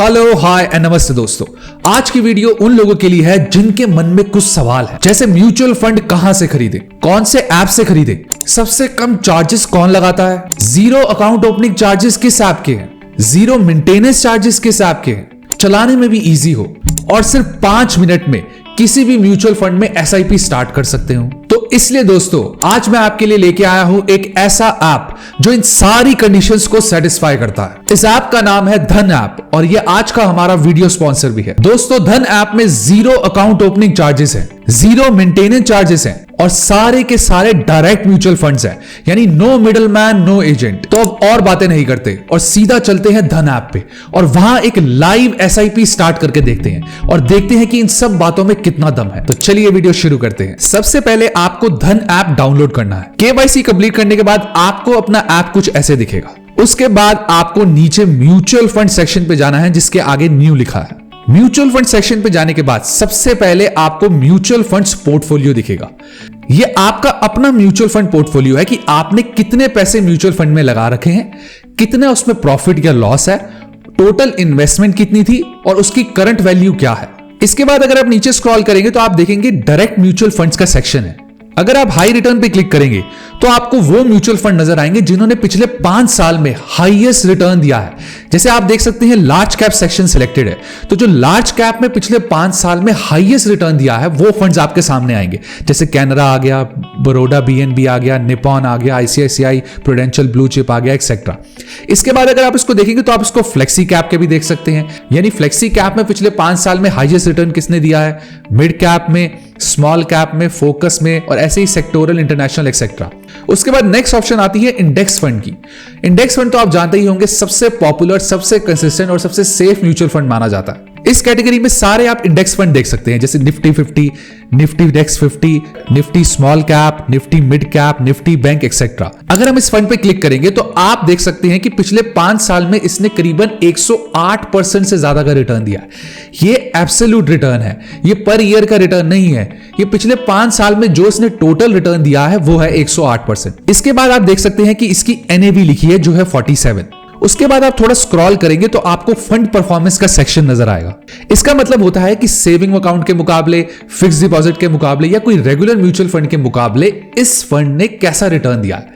Hello hi and नमस्ते दोस्तों। आज की वीडियो उन लोगों के लिए है जिनके मन में कुछ सवाल है, जैसे म्यूचुअल फंड कहां से खरीदे, कौन से ऐप से खरीदे, सबसे कम चार्जेस कौन लगाता है, जीरो अकाउंट ओपनिंग चार्जेस किस ऐप के हैं, जीरो मेंटेनेंस चार्जेस किस ऐप के हैं, चलाने में भी इजी हो और सिर्फ 5 मिनट में किसी भी म्यूचुअल फंड में एसआईपी स्टार्ट कर सकते हो। तो इसलिए दोस्तों आज मैं आपके लिए लेके आया हूं एक ऐसा ऐप जो इन सारी कंडीशंस को सेटिस्फाई करता है। इस ऐप का नाम है धन ऐप और ये आज का हमारा वीडियो स्पॉन्सर भी है। दोस्तों धन ऐप में जीरो अकाउंट ओपनिंग चार्जेस है, जीरो मेंटेनेंस चार्जेस हैं और सारे के सारे डायरेक्ट म्यूचुअल फंड्स हैं, यानी no middle man no agent. तो अब और बातें नहीं करते और सीधा चलते हैं धन ऐप पे और वहां एक लाइव एसआईपी स्टार्ट करके देखते हैं और देखते हैं कि इन सब बातों में कितना दम है। तो चलिए वीडियो शुरू करते हैं। सबसे पहले आपको धन ऐप डाउनलोड करना है। केवाईसी कंप्लीट करने के बाद आपको अपना ऐप कुछ ऐसे दिखेगा। उसके बाद आपको नीचे म्यूचुअल फंड सेक्शन पे जाना है जिसके आगे न्यू लिखा है। म्यूचुअल फंड सेक्शन पे जाने के बाद सबसे पहले आपको म्यूचुअल फंड्स पोर्टफोलियो दिखेगा। ये आपका अपना म्यूचुअल फंड पोर्टफोलियो है कि आपने कितने पैसे म्यूचुअल फंड में लगा रखे हैं, कितना उसमें प्रॉफिट या लॉस है, टोटल इन्वेस्टमेंट कितनी थी और उसकी करंट वैल्यू क्या है। इसके बाद अगर आप नीचे स्क्रॉल करेंगे तो आप देखेंगे डायरेक्ट म्यूचुअल फंड्स का सेक्शन है। अगर आप हाई रिटर्न पे क्लिक करेंगे तो आपको वो म्यूचुअल फंड नजर आएंगे जिन्होंने पिछले 5 साल में हाईएस्ट रिटर्न दिया है। जैसे आप देख सकते हैं लार्ज कैप सेक्शन सिलेक्टेड है, तो जो लार्ज कैप में पिछले 5 साल में हाईएस्ट रिटर्न दिया है वो फंड्स आपके सामने आएंगे। जैसे कैनरा आ गया, बड़ौदा बीएनबी आ गया, निपॉन आ गया, आईसीआईसीआई प्रूडेंशियल ब्लू चिप आ गया, एक्सेट्रा। इसके बाद अगर आप इसको देखेंगे तो आप इसको फ्लेक्सी कैप के भी देख सकते हैं, यानी फ्लेक्सी कैप में पिछले 5 साल में हाईएस्ट रिटर्न किसने दिया है, मिड कैप में, स्मॉल कैप में, फोकस में और ऐसे ही सेक्टोरल, इंटरनेशनल एक्सेट्रा। उसके बाद नेक्स्ट ऑप्शन आती है इंडेक्स फंड की। इंडेक्स फंड तो आप जानते ही होंगे सबसे पॉपुलर, सबसे कंसिस्टेंट और सबसे सेफ म्यूचुअल फंड माना जाता है। इस कैटेगरी में सारे आप इंडेक्स फंड देख सकते हैं, जैसे निफ्टी 50, निफ्टी डेक्स 50, Nifty small cap, Nifty mid cap, Nifty bank etcetera. अगर हम इस फंड पे क्लिक करेंगे तो आप देख सकते हैं कि पिछले 5 साल में इसने करीबन 108% से ज्यादा का रिटर्न दिया है। ये एब्सोल्यूट रिटर्न है, ये पर ईयर का रिटर्न नहीं है। ये पिछले 5 साल में जो इसने टोटल रिटर्न दिया है वो है 108%। इसके बाद आप देख सकते हैं कि इसकी एनएवी लिखी है जो है 47। उसके बाद आप थोड़ा स्क्रॉल करेंगे तो आपको फंड परफॉर्मेंस का सेक्शन नजर आएगा। इसका मतलब होता है कि सेविंग अकाउंट के मुकाबले, फिक्स डिपॉजिट के मुकाबले या कोई रेगुलर म्यूचुअल फंड के मुकाबले इस फंड ने कैसा रिटर्न दिया है।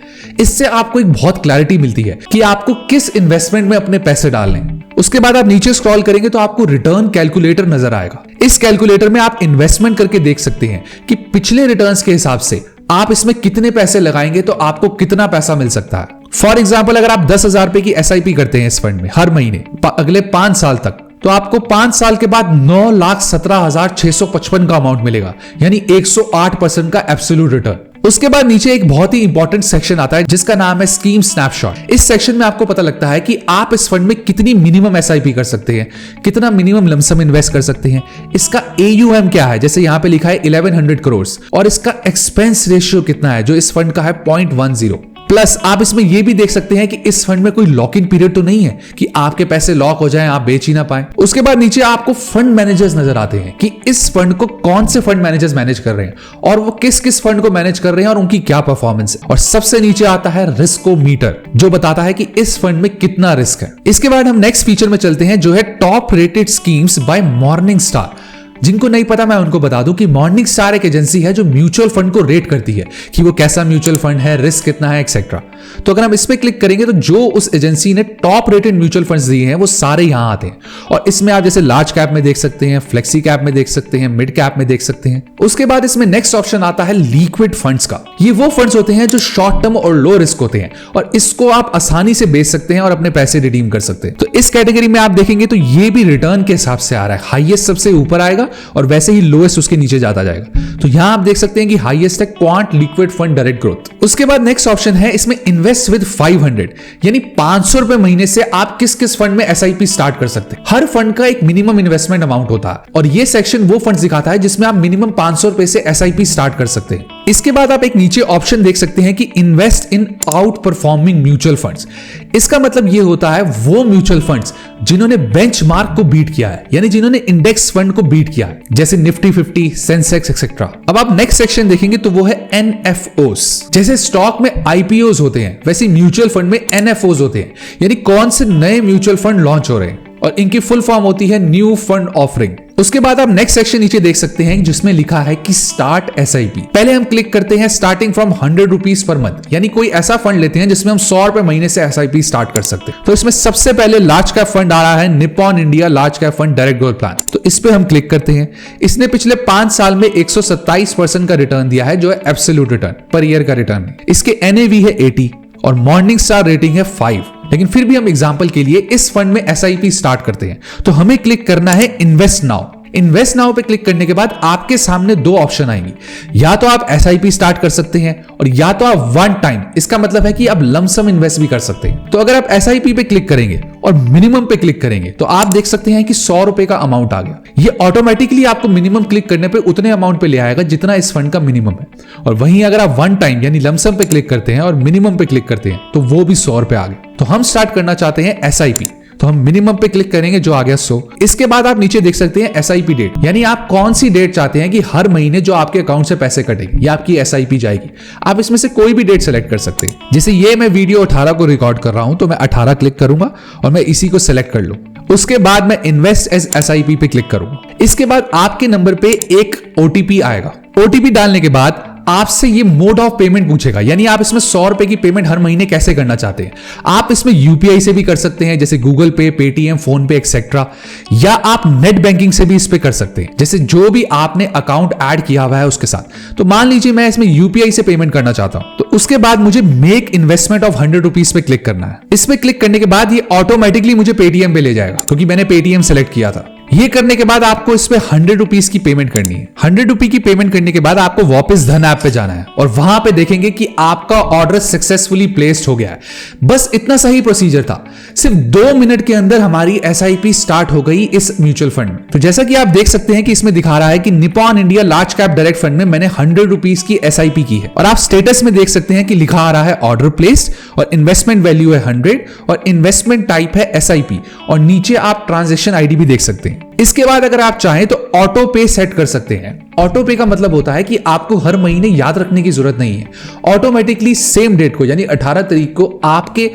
इससे आपको एक बहुत क्लैरिटी मिलती है कि आपको किस इन्वेस्टमेंट में अपने पैसे डालने हैं। उसके बाद आप नीचे स्क्रॉल करेंगे तो आपको रिटर्न कैलकुलेटर नजर आएगा। इस कैलकुलेटर में आप इन्वेस्टमेंट करके देख सकते हैं कि पिछले रिटर्न्स के हिसाब से आप इसमें कितने पैसे लगाएंगे तो आपको कितना पैसा मिल सकता है। फॉर एग्जाम्पल अगर आप 10,000 रुपए की एसआईपी करते हैं इस फंड में हर महीने अगले 5 साल तक, तो आपको 5 साल के बाद 9,17,655 का अमाउंट मिलेगा, यानी 108% का एब्सोल्यूट रिटर्न। उसके बाद नीचे एक बहुत ही इंपॉर्टेंट सेक्शन आता है जिसका नाम है स्कीम स्नैपशॉट। इस सेक्शन में आपको पता लगता है कि आप इस फंड में कितनी मिनिमम एसआईपी कर सकते हैं, कितना मिनिमम लमसम इन्वेस्ट कर सकते हैं, इसका एयूएम क्या है, जैसे यहां पे लिखा है 1100 करोड़, और इसका एक्सपेंस रेशियो कितना है जो इस फंड का है 0.10। प्लस आप इसमें यह भी देख सकते हैं कि इस फंड में कोई लॉक इन पीरियड तो नहीं है कि आपके पैसे लॉक हो जाएं, आप बेच ही ना पाए। उसके बाद नीचे आपको फंड मैनेजर्स नजर आते हैं कि इस फंड को कौन से फंड मैनेजर्स मैनेज कर रहे हैं और वो किस किस फंड को मैनेज कर रहे हैं और उनकी क्या परफॉर्मेंस है। और सबसे नीचे आता है रिस्कोमीटर जो बताता है कि इस फंड में कितना रिस्क है। इसके बाद हम नेक्स्ट फीचर में चलते हैं जो है top rated schemes by Morningstar. जिनको नहीं पता मैं उनको बता दूं कि मॉर्निंग स्टार एक एजेंसी है जो म्यूचुअल फंड को रेट करती है कि वो कैसा म्यूचुअल फंड है, रिस्क कितना है, एक्सेट्रा। तो अगर हम इस पे क्लिक करेंगे तो जो उस एजेंसी ने टॉप रेटेड म्यूचुअल फंड्स दिए हैं वो सारे यहां आते हैं और इसमें आप जैसे लार्ज कैप में देख सकते हैं, फ्लेक्सी कैप में देख सकते हैं, मिड कैप में देख सकते हैं। उसके बाद इसमें नेक्स्ट ऑप्शन आता है लिक्विड फंड्स का। ये वो फंड्स होते हैं जो शॉर्ट टर्म और लो रिस्क होते हैं और इसको आप आसानी से बेच सकते हैं और अपने पैसे रिडीम कर सकते हैं। तो इस कैटेगरी में आप देखेंगे तो ये भी रिटर्न के हिसाब से आ रहा है, हाईएस्ट सबसे ऊपर आएगा और वैसे ही लोएस्ट उसके नीचे जाता जाएगा। तो यहां आप देख सकते हैं कि हाईएस्ट है quant liquid fund direct growth. उसके बाद नेक्स्ट ऑप्शन है इसमें इन्वेस्ट विद 500, यानी 500 रुपए महीने से आप किस किस फंड में एसआईपी स्टार्ट कर सकते हैं। हर फंड का एक मिनिमम इन्वेस्टमेंट अमाउंट होता है और ये सेक्शन वो फंड दिखाता है जिसमें आप मिनिमम 500 रुपए से एसआईपी स्टार्ट कर सकते हैं। इसके बाद आप एक नीचे ऑप्शन देख सकते हैं कि invest in out performing mutual funds. इसका मतलब ये होता है वो म्यूचुअल फंड्स जिन्होंने बेंचमार्क को बीट किया है, यानी जिन्होंने इंडेक्स फंड को बीट किया है, जैसे निफ्टी 50, सेंसेक्स एक्सेट्रा। अब आप नेक्स्ट सेक्शन देखेंगे तो वो है एनएफओस। जैसे स्टॉक में आईपीओस होते हैं वैसे म्यूचुअल फंड में एनएफओस होते हैं, यानी कौन से नए म्यूचुअल फंड लॉन्च हो रहे हैं। और इनकी फुल फॉर्म होती है न्यू फंड ऑफरिंग। उसके बाद आप नेक्स्ट सेक्शन नीचे देख सकते हैं जिसमें लिखा है कि स्टार्ट एसआईपी। पहले हम क्लिक करते हैं starting from 100 rupees per month, यानी कोई ऐसा फंड लेते हैं जिसमें हम 100 रुपए महीने से एसआईपी स्टार्ट कर सकते हैं। तो इसमें सबसे पहले लार्ज कैप फंड आ रहा है Nippon India large cap fund direct gold plan. तो इस पे हम क्लिक करते हैं। इसने पिछले 5 साल में 127% का रिटर्न दिया है, जो है एब्सोल्यूट रिटर्न, पर ईयर का रिटर्न। इसके एनएवी है 80 और मॉर्निंग स्टार रेटिंग है 5। लेकिन फिर भी हम एग्जांपल के लिए इस फंड में एसआईपी स्टार्ट करते हैं, तो हमें क्लिक करना है इन्वेस्ट नाउ। इन्वेस्ट नाउ पे क्लिक करने के बाद आपके सामने 2 ऑप्शन आएंगी, या तो आप एसआईपी स्टार्ट कर सकते हैं और या तो आप वन टाइम, इसका मतलब है कि आप लमसम इन्वेस्ट भी कर सकते हैं। तो अगर आप एसआईपी पे क्लिक करेंगे और मिनिमम पे क्लिक करेंगे तो आप देख सकते हैं कि 100 रुपए का अमाउंट आ गया। ये ऑटोमेटिकली आपको मिनिमम क्लिक करने पे उतने अमाउंट पे ले आएगा जितना इस फंड का मिनिमम है। और वहीं अगर आप वन टाइम यानी लमसम पे क्लिक करते हैं और मिनिमम पे क्लिक करते हैं तो वो भी 100 रुपए आ गए। तो हम स्टार्ट करना चाहते हैं एसआईपी, तो हम मिनिमम पे क्लिक करेंगे जो आ गया 100। इसके बाद आप नीचे देख सकते हैं एसआईपी डेट, यानी आप कौन सी डेट चाहते हैं कि हर महीने जो आपके अकाउंट से पैसे कटेंगे या आपकी एसआईपी जाएगी। आप इसमें से कोई भी डेट सेलेक्ट कर सकते हैं। जैसे ये मैं वीडियो 18 को रिकॉर्ड कर रहा हूं तो मैं 18 क्लिक करूंगा और मैं इसी को सेलेक्ट कर लूं। उसके बाद मैं इन्वेस्ट एज एसआईपी पे क्लिक करूंगा। इसके बाद आपके नंबर पे एक ओटीपी आएगा। ओटीपी डालने के बाद आपसे ये मोड ऑफ पेमेंट पूछेगा, यानी आप इसमें 100 रुपए की पेमेंट हर महीने कैसे करना चाहते हैं। आप इसमें यूपीआई से भी कर सकते हैं, जैसे गूगल पे, पेटीएम, फोन पे एक्सेट्रा, या आप नेट बैंकिंग से भी इस पे कर सकते हैं, जैसे जो भी आपने अकाउंट ऐड किया हुआ है उसके साथ। तो मान लीजिए मैं इसमें यूपीआई से पेमेंट करना चाहता हूं, तो उसके बाद मुझे मेक इन्वेस्टमेंट ऑफ 100 रुपीज पे क्लिक करना है। इस पे क्लिक करने के बाद ये ऑटोमेटिकली मुझे पेटीएम पे ले जाएगा, क्योंकि मैंने पेटीएम सेलेक्ट किया था। ये करने के बाद आपको इस पे 100 रुपीज की पेमेंट करनी है। 100 रुपए की पेमेंट करने के बाद आपको वापस धन ऐप पे जाना है और वहां पे देखेंगे कि आपका ऑर्डर सक्सेसफुली प्लेस्ड हो गया है। बस इतना सही प्रोसीजर था। सिर्फ 2 मिनट के अंदर हमारी एसआईपी स्टार्ट हो गई इस म्यूचुअल फंड में। तो जैसा कि आप देख सकते हैं कि इसमें दिखा रहा है कि Nippon India large cap direct fund में मैंने 100 रुपीज की एसआईपी की है, और आप स्टेटस में देख सकते हैं कि लिखा आ रहा है ऑर्डर प्लेस्ड और इन्वेस्टमेंट वैल्यू है 100 और इन्वेस्टमेंट टाइप है एसआईपी, और नीचे आप ट्रांजैक्शन आईडी भी देख सकते हैं। इसके बाद अगर आप चाहें तो ऑटो पे सेट कर सकते हैं। ऑटो पे का मतलब होता है कि आपको हर महीने याद रखने की जरूरत नहीं है। ऑटोमेटिकली सेम डेट को यानी 18 तारीख को आपके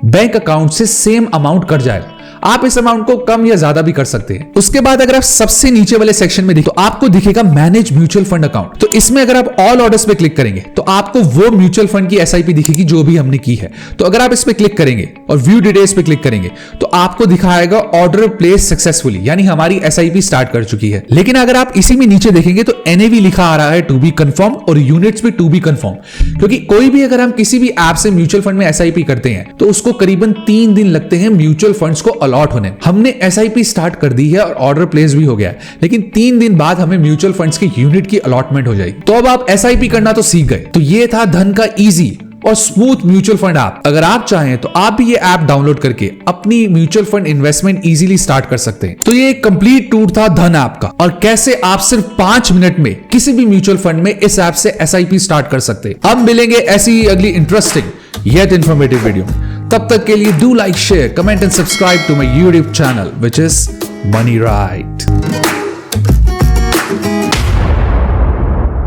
बैंक अकाउंट से सेम अमाउंट कट जाएगा। आप इस अमाउंट को कम या ज्यादा भी कर सकते हैं। उसके बाद अगर आप सबसे नीचे वाले सेक्शन में देखो तो आपको दिखेगा मैनेज म्यूचुअल फंड अकाउंट। तो इसमें अगर आप ऑल ऑर्डर्स पे क्लिक करेंगे तो आपको वो म्यूचुअल फंड की एसआईपी दिखेगी जो भी हमने की है। तो अगर आप इस पे क्लिक करेंगे और व्यू डिटेल्स पे क्लिक करेंगे तो आपको दिखाएगा ऑर्डर प्लेस सक्सेसफुली, यानी हमारी एसआईपी स्टार्ट कर चुकी है। लेकिन अगर आप इसी में नीचे देखेंगे तो एनएवी लिखा आ रहा है टू बी कंफर्म और यूनिट्स भी टू बी कंफर्म, क्योंकि कोई भी अगर हम किसी भी ऐप से म्यूचुअल फंड में एसआईपी करते हैं तो उसको करीबन 3 दिन लगते हैं म्यूचुअल फंड्स को अलॉट होने। हमने एसआईपी स्टार्ट कर दी है और ऑर्डर प्लेस भी हो गया है, लेकिन 3 दिन बाद हमें म्यूचुअल फंड्स की यूनिट की अलॉटमेंट हो जाएगी। तो अब आप एसआईपी करना तो सीख गए। तो ये था धन का इजी और स्मूथ म्यूचुअल फंड ऐप। अगर आप चाहें तो आप भी ये ऐप डाउनलोड करके अपनी mutual fund investment easily start कर सकते हैं। तो ये एक कंप्लीट टूर था धन ऐप का, और कैसे आप सिर्फ 5 मिनट में किसी भी म्यूचुअल फंड में इस ऐप से एसआईपी स्टार्ट कर सकते हैं। अब मिलेंगे ऐसी ही अगली इंटरेस्टिंग येट इंफॉर्मेटिव वीडियो। तब तक के लिए do like, share, comment and subscribe to my YouTube channel which is money right.